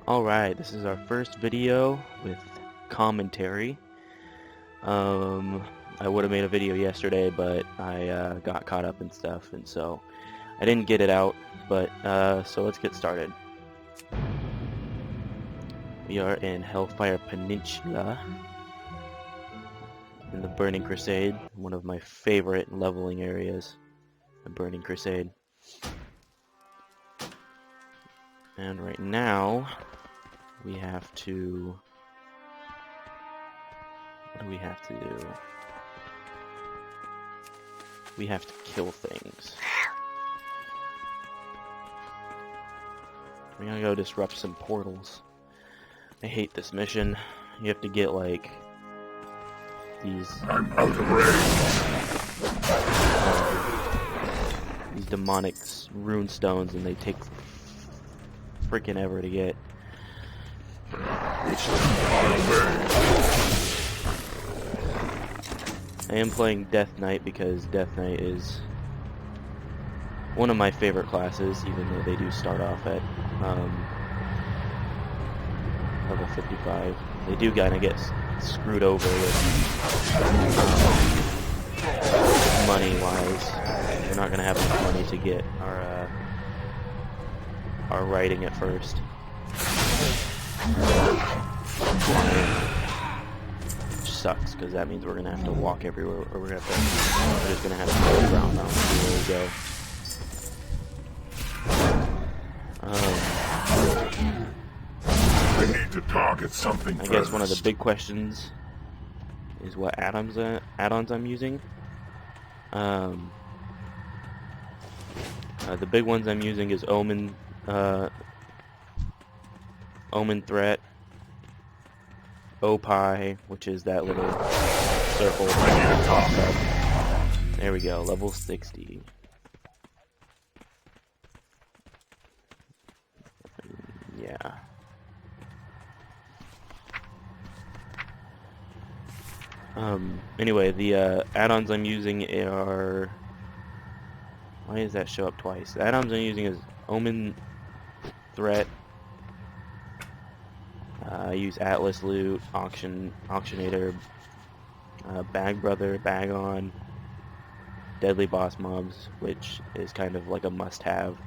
Alright, this is our first video with commentary. I would have made a video yesterday, but I got caught up in stuff, and so I didn't get it out, but so let's get started. We are in Hellfire Peninsula in the Burning Crusade, one of my favorite leveling areas, the Burning Crusade. And right now, we have to... what do we have to do? We have to kill things. We're gonna go disrupt some portals. I hate this mission. You have to get, like, these... I'm out of range. These demonic rune stones, and they take freaking ever to get. It's too far away. I am playing Death Knight because Death Knight is one of my favorite classes, even though they do start off at level 55. They do kind of get screwed over with money-wise. We're not going to have enough money to get our writing at first. Which sucks, because that means we're going to have to walk everywhere, or we're just going to have to go around now and see where we go. I need to target something I guess one of the big questions is what add-ons I'm using. The big ones I'm using is Omen Threat, Opie, which is that little circle that pops up. There we go, level 60. Yeah. Anyway, the add-ons I'm using are... why does that show up twice? The add-ons I'm using is Omen Threat. I use Atlas Loot, Auctionator, Bag Brother, Bag On, Deadly Boss Mobs, which is kind of like a must-have.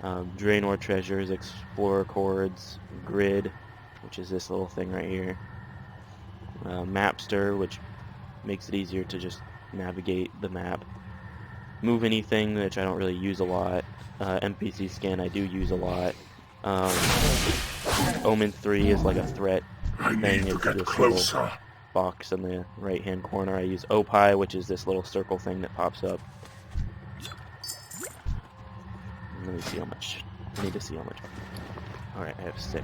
Draenor Treasures, Explorer Chords, Grid, which is this little thing right here. Mapster, which makes it easier to just navigate the map. Move Anything, which I don't really use a lot. NPC Scan, I do use a lot. Omen 3 is like a threat thing. It's this little box in the right-hand corner. I use Opie, which is this little circle thing that pops up. Let me see how much. I need to see how much. Alright, I have 6.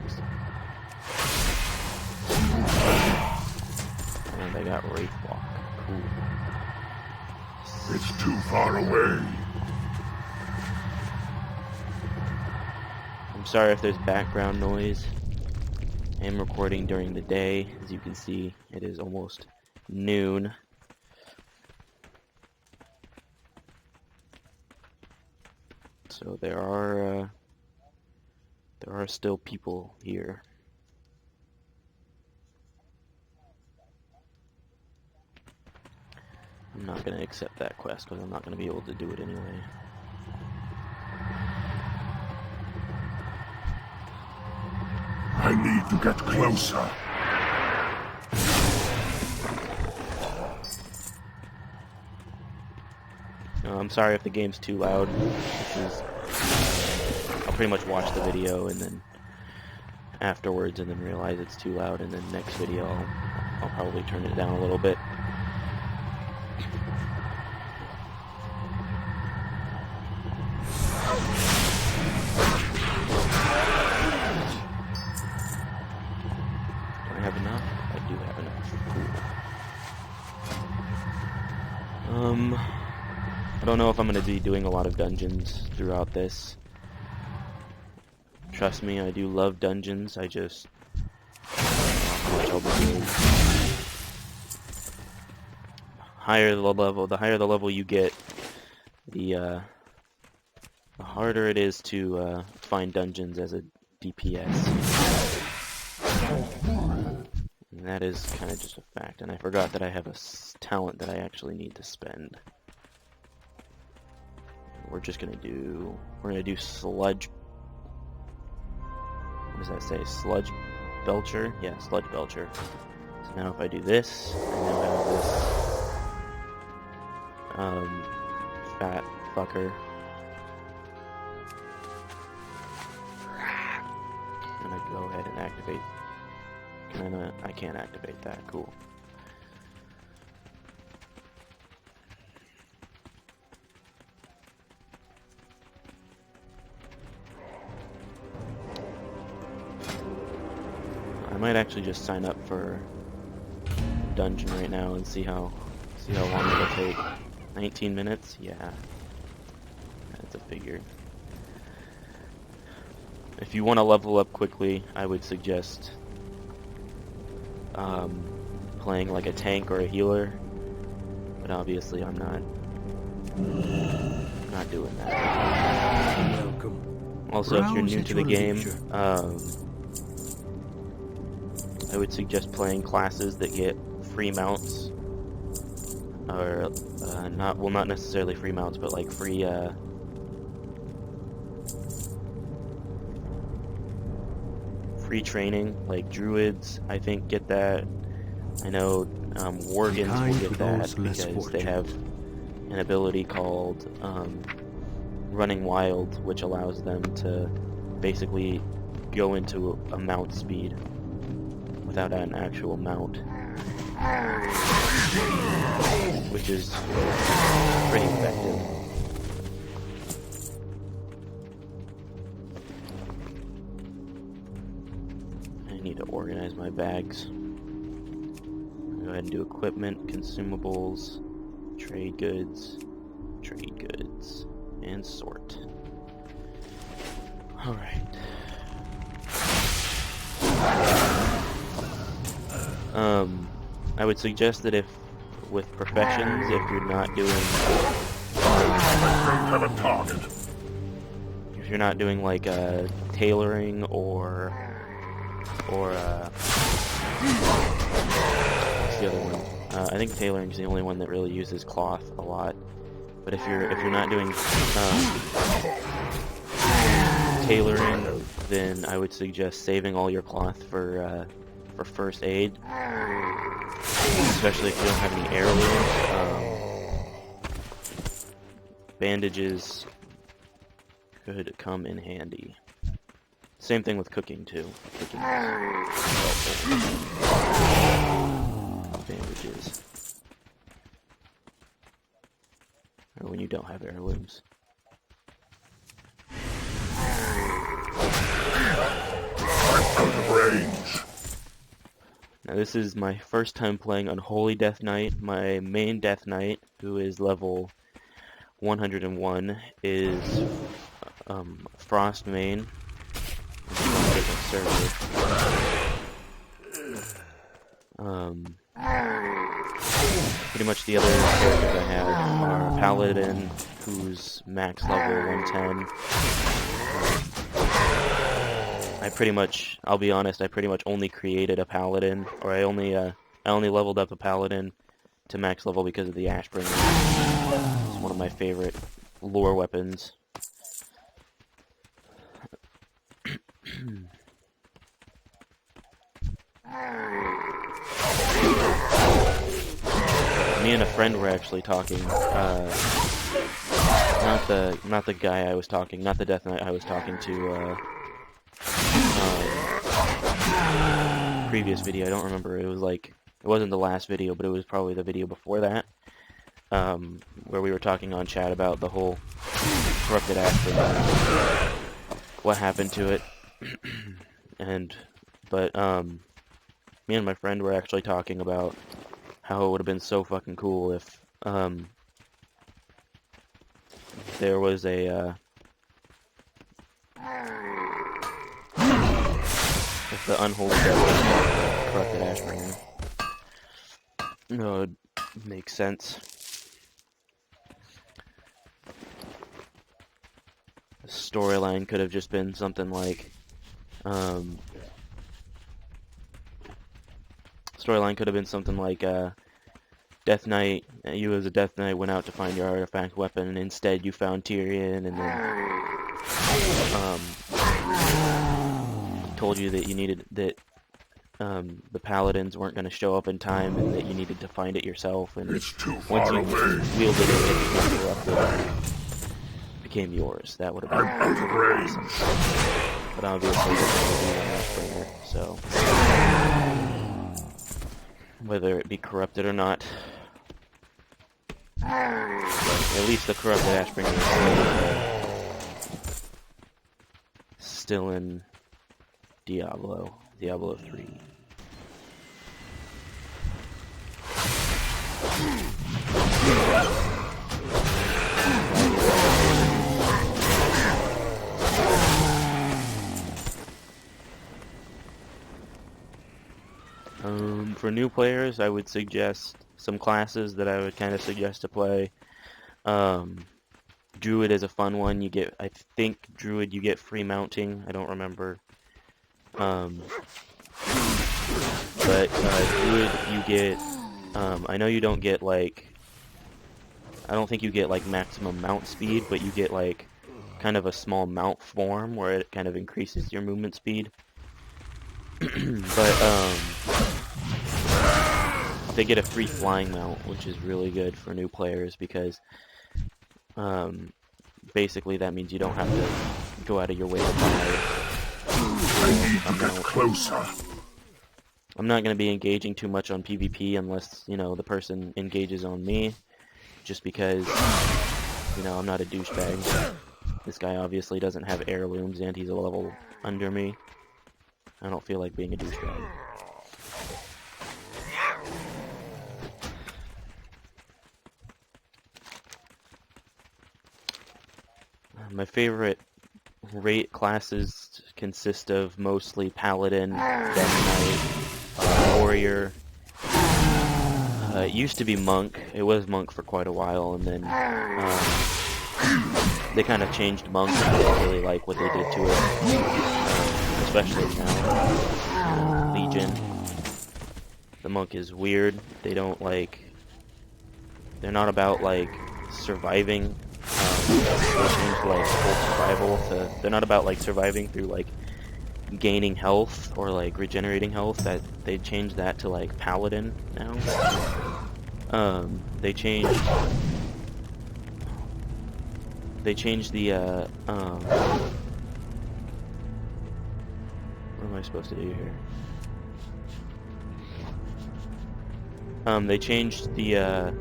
And I got Wraith Walk. Cool. It's too far away. I'm sorry if there's background noise. I am recording during the day. As you can see, it is almost noon. So there are still people here. I'm not going to accept that quest because I'm not going to be able to do it anyway. I need to get closer. I'm sorry if the game's too loud. I'll pretty much watch the video and then afterwards and then realize it's too loud, and then next video I'll probably turn it down a little bit. Do I have enough? I do have enough. Cool. I don't know if I'm going to be doing a lot of dungeons throughout this. Trust me, I do love dungeons. I just... how much I'll be doing. The higher the level you get, the harder it is to find dungeons as a DPS. And that is kind of just a fact, and I forgot that I have a talent that I actually need to spend. We're gonna do sludge. What does that say? Sludge belcher? Yeah, sludge belcher. So now if I do this, I now have this fat fucker. I'm gonna go ahead and activate. I can't activate that. Cool. I might actually just sign up for a dungeon right now and see how long it'll take. 19 minutes? Yeah. That's a figure. If you want to level up quickly, I would suggest playing like a tank or a healer, but obviously I'm not doing that. Welcome. Also, if you're new to the game, I would suggest playing classes that get free mounts, or not necessarily free mounts, but like free training, like druids. I think get that. I know worgans will get that because they have an ability called running wild, which allows them to basically go into a mount speed without an actual mount, which is pretty effective. I need to organize my bags. Go ahead and do equipment, consumables, trade goods, and sort. Alright. I would suggest that with professions, if you're not doing if you're not doing like tailoring or what's the other one? I think tailoring is the only one that really uses cloth a lot. But if you're not doing tailoring, then I would suggest saving all your cloth for first aid, especially if you don't have any heirlooms. Bandages could come in handy. Same thing with cooking too. Cooking is helpful. Bandages. Or when you don't have heirlooms. Out of range. Now this is my first time playing Unholy Death Knight. My main Death Knight, who is level 101, is Frost main. Pretty much the other characters I have are Paladin, who's max level 110. I'll be honest, I pretty much only created a Paladin, or I only leveled up a Paladin to max level because of the Ashbringer. It's one of my favorite lore weapons. Me and a friend were actually talking, not the guy I was talking, not the Death Knight I was talking to, previous video, I don't remember, it wasn't the last video, but it was probably the video before that, where we were talking on chat about the whole corrupted Ashford, what happened to it, but me and my friend were actually talking about how it would have been so fucking cool if there was if the Unholy Devil corrupted Ashbringer. No, it would make sense. The storyline could have just been something like Um, Storyline could have been something like Death Knight. You as a Death Knight went out to find your artifact weapon, and instead you found Tyrion, and then told you that you needed that the paladins weren't going to show up in time, and that you needed to find it yourself. And It's too once far you away. wielded it corrupted, it became yours. That would have been I'm out of range. awesome. But obviously, it's going to be an Ashbringer, so whether it be corrupted or not, at least the corrupted Ashbringer is still in Diablo 3. For new players, I would suggest some classes that I would kind of suggest to play. Druid is a fun one. I think Druid you get free mounting. I don't remember. But Druid you get, I know you don't get like, I don't think you get like maximum mount speed, but you get like kind of a small mount form where it kind of increases your movement speed. But they get a free flying mount, which is really good for new players because basically that means you don't have to go out of your way to buy. I need to get closer. I'm not going to be engaging too much on PvP unless, the person engages on me, just because, I'm not a douchebag. This guy obviously doesn't have heirlooms and he's a level under me. I don't feel like being a douchebag. My favorite rate classes consist of mostly Paladin, Death Knight, Warrior. It used to be Monk. It was Monk for quite a while, and then they kind of changed Monk. I didn't really like what they did to it, especially now. Legion. The Monk is weird. They don't they're not about surviving. They changed full survival to. They're not about surviving through gaining health or regenerating health. That they changed that to Paladin now. They changed the what am I supposed to do here? They changed the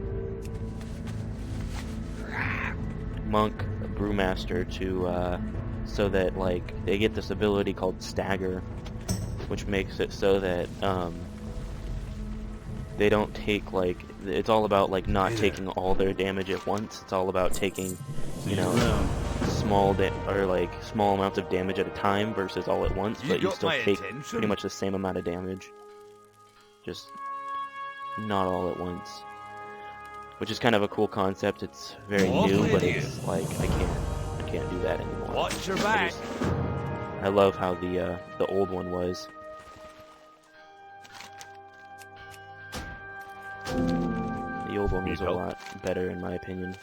Monk Brewmaster to so that they get this ability called Stagger, which makes it so that they don't take it's all about not taking all their damage at once. It's all about taking small small amounts of damage at a time versus all at once, but you still take pretty much the same amount of damage, just not all at once. Which is kind of a cool concept. It's very new, but it's I can't do that anymore. Watch your back. I love how the old one was. The old one was a lot better in my opinion.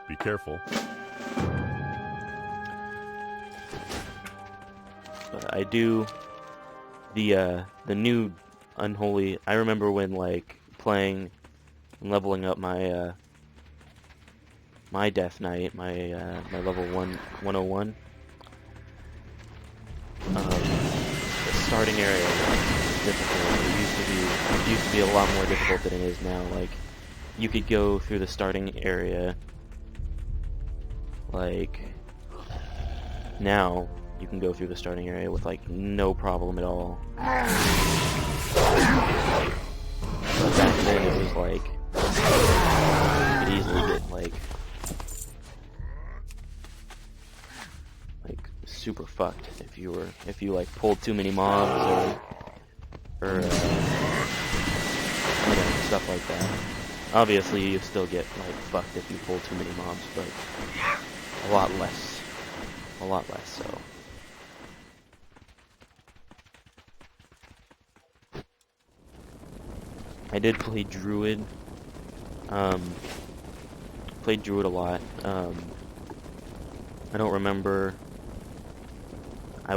Be careful. But I do the new Unholy. I remember when playing and leveling up my my Death Knight, my level 101. The starting area was difficult. It used to be a lot more difficult than it is now. You could go through the starting area now you can go through the starting area with no problem at all. But back then it was you could easily get super fucked if you pulled too many mobs or stuff like that. Obviously you still get fucked if you pull too many mobs, but a lot less so. I did play Druid. Played Druid a lot. I don't remember. I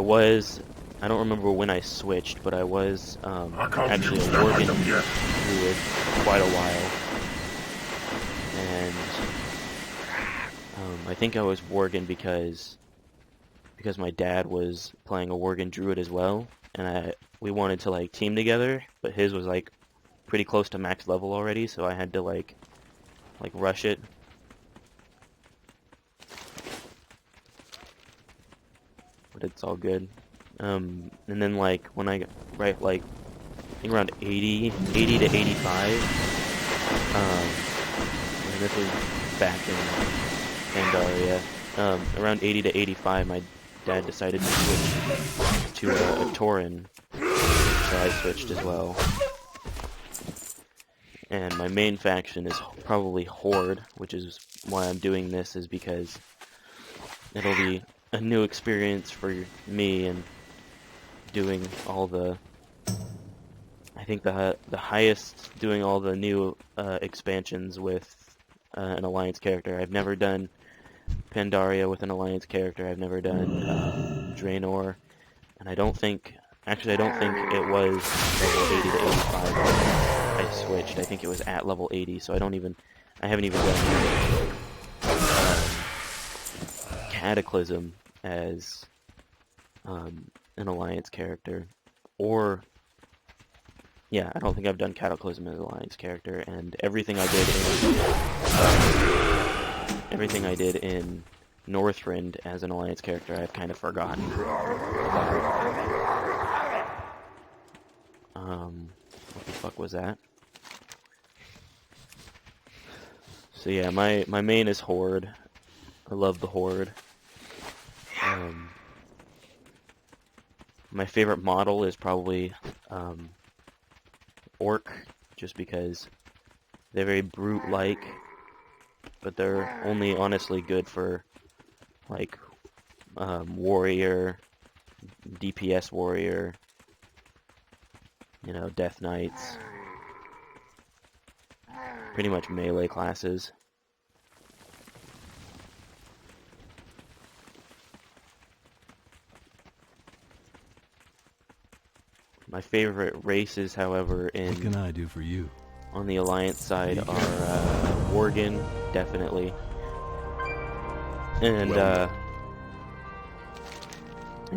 don't remember when I switched, but I was actually a Worgen Druid for quite a while. And I think I was Worgen because my dad was playing a Worgen Druid as well, and we wanted to like team together, but his was like pretty close to max level already, so I had to like rush it. But it's all good. And then like when I got I think around 80 to 85. And this was back in Pandaria. Around 80 to 85, my dad decided to switch to a Tauren, so I switched as well. And my main faction is probably Horde, which is why I'm doing this, is because it'll be a new experience for me, and doing all the, I think the highest, doing all the new expansions with an Alliance character. I've never done Pandaria with an Alliance character. I've never done Draenor, and I don't think it was level 80 to 85 when I switched. I think it was at level 80, so I haven't even done Cataclysm as an Alliance character, or I don't think I've done Cataclysm as an Alliance character, and everything I did in Northrend as an Alliance character, I've kind of forgotten about. What the fuck was that? So yeah, my main is Horde. I love the Horde. My favorite model is probably Orc, just because they're very brute-like, but they're only honestly good for like warrior, DPS warrior, Death Knights, pretty much melee classes. My favorite races, however, What can I do for you? On the Alliance side are Worgen, definitely, and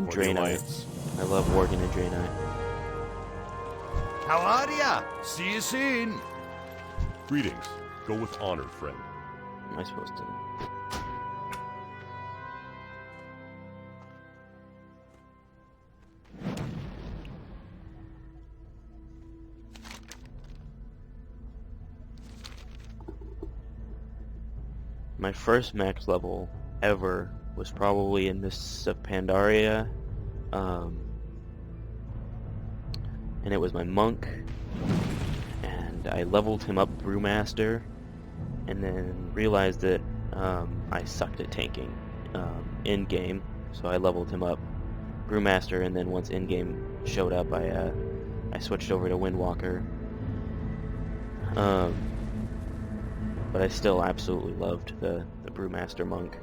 Draenei. I love Worgen and Draenei. How are ya? See you soon. Greetings. Go with honor, friend. Am I supposed to? My first max level ever was probably in Mists of Pandaria, and it was my monk, and I leveled him up Brewmaster, and then realized that I sucked at tanking in-game, so I leveled him up Brewmaster, and then once in-game showed up, I switched over to Windwalker. But I still absolutely loved the Brewmaster monk.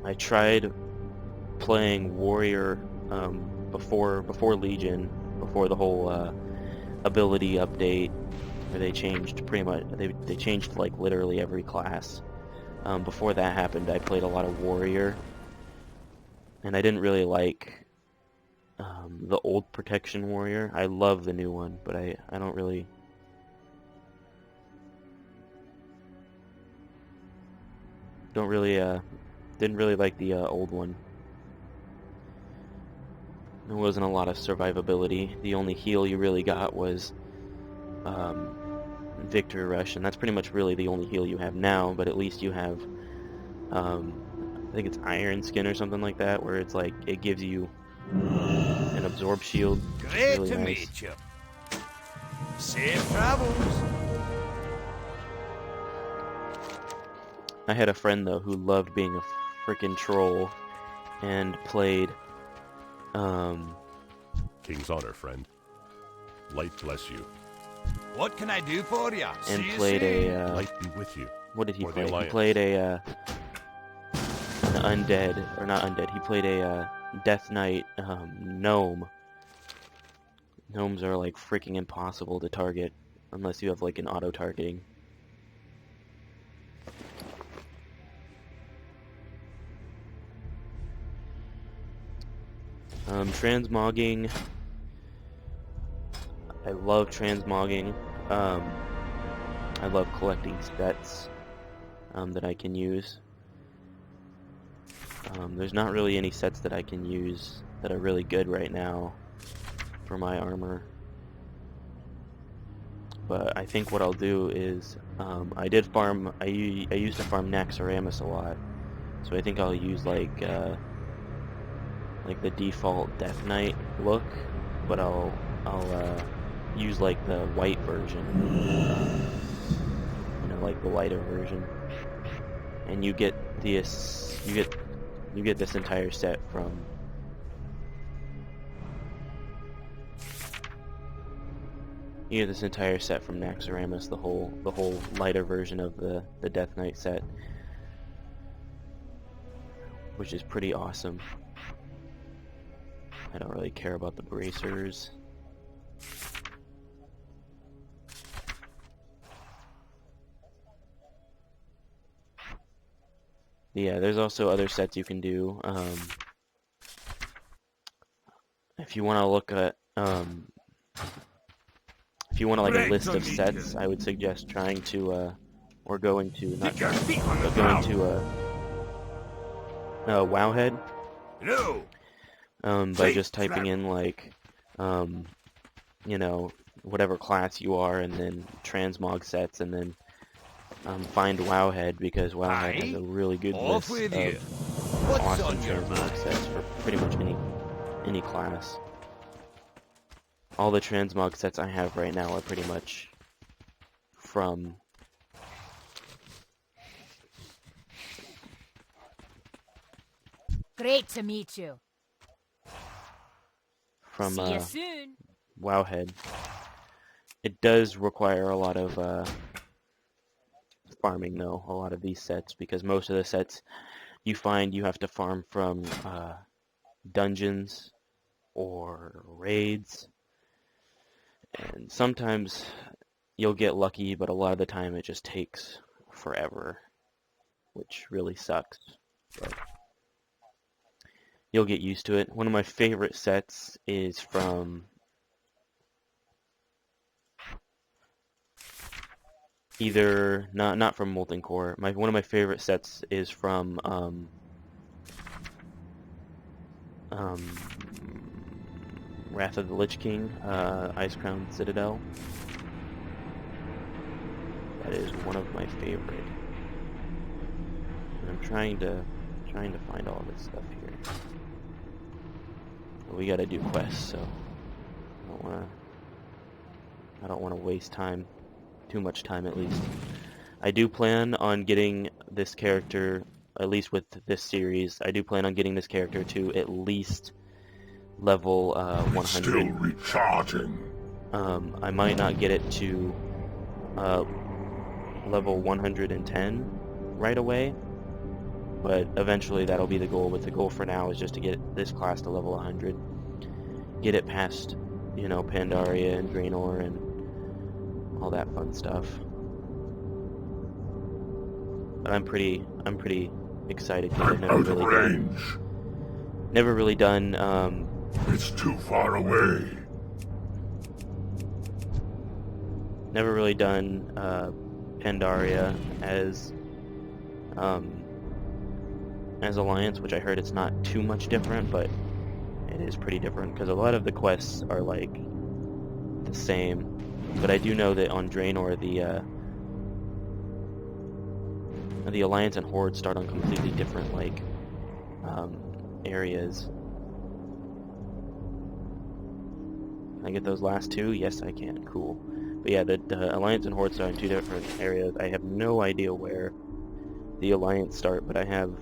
I tried playing Warrior before Legion, before the whole ability update, where they changed pretty much, they changed like literally every class. Before that happened, I played a lot of Warrior, and I didn't really like the old Protection Warrior. I love the new one, but I don't really... didn't really like the old one. There wasn't a lot of survivability. The only heal you really got was Victory Rush, and that's pretty much really the only heal you have now, but at least you have, I think it's Iron Skin or something like that, where it's like, it gives you an absorb shield. Great really to nice. meet you. Safe travels. I had a friend though who loved being a frickin' troll and played Um, King's honor, friend. Light bless you. What can I do for you? and See you played soon. a, Light be with you. what did he For the play? He Alliance. played an undead, or not undead, he played a Death Knight gnome. Gnomes are like freaking impossible to target unless you have like an auto-targeting. Transmogging. I love transmogging. I love collecting sets that I can use. There's not really any sets that I can use that are really good right now for my armor. But I think what I'll do is, I used to farm Naxxramas a lot, so I think I'll use like the default Death Knight look, but I'll use like the white version, like the lighter version, and you get this entire set from Naxxramas, the whole lighter version of the Death Knight set, which is pretty awesome. I don't really care about the bracers. Yeah, there's also other sets you can do. If you want to look at, if you want like a list of sets, I would suggest trying to, or going to, not Get your feet on the but going ground. to, Wowhead, Hello. by just typing in like, whatever class you are, and then transmog sets, and then find Wowhead, because Wowhead has a really good Off list with you. of What's awesome on your transmog mind? sets for pretty much any class. All the transmog sets I have right now are pretty much from Great to meet you. See you uh, soon. Wowhead. It does require a lot of farming, though, a lot of these sets, because most of the sets you find you have to farm from dungeons or raids, and sometimes you'll get lucky, but a lot of the time it just takes forever, which really sucks, but you'll get used to it. One of my favorite sets is from either not from Molten Core. One of my favorite sets is from Wrath of the Lich King, Ice Crown Citadel. That is one of my favorite. And I'm trying to find all this stuff here. But we gotta do quests, so I don't wanna waste time. Too much time, at least. I do plan on getting this character, at least with this series, I do plan on getting this character to at least level 100. Still recharging. I might not get it to level 110 right away, but eventually that'll be the goal. But the goal for now is just to get this class to level 100, get it past, Pandaria and Draenor and all that fun stuff. But I'm pretty excited because I've I'm out of range. never really done It's too far away. Pandaria as Alliance, which I heard it's not too much different, but it is pretty different because a lot of the quests are like the same. But I do know that on Draenor the Alliance and Horde start on completely different areas. Can I get those last two? Yes, I can. Cool. But yeah, the Alliance and Horde start in two different areas. I have no idea where the Alliance start, but I have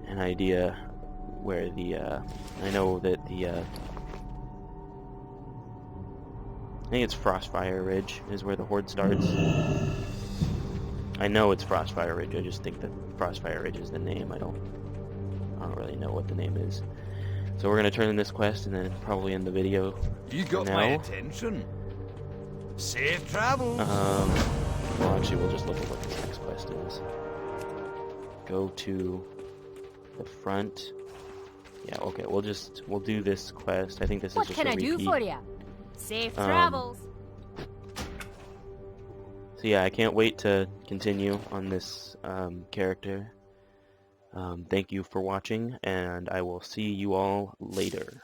an idea where the I know that the I think it's Frostfire Ridge is where the horde starts. I know it's Frostfire Ridge. I just think that Frostfire Ridge is the name. I don't really know what the name is. So we're gonna turn in this quest and then probably end the video. You got now. my attention. Safe travels. Well, actually, we'll just look at what this next quest is. Go to the front. Yeah, okay. We'll do this quest. I think this is just a repeat. What can I do for you? Safe travels. So yeah, I can't wait to continue on this character. Thank you for watching, and I will see you all later.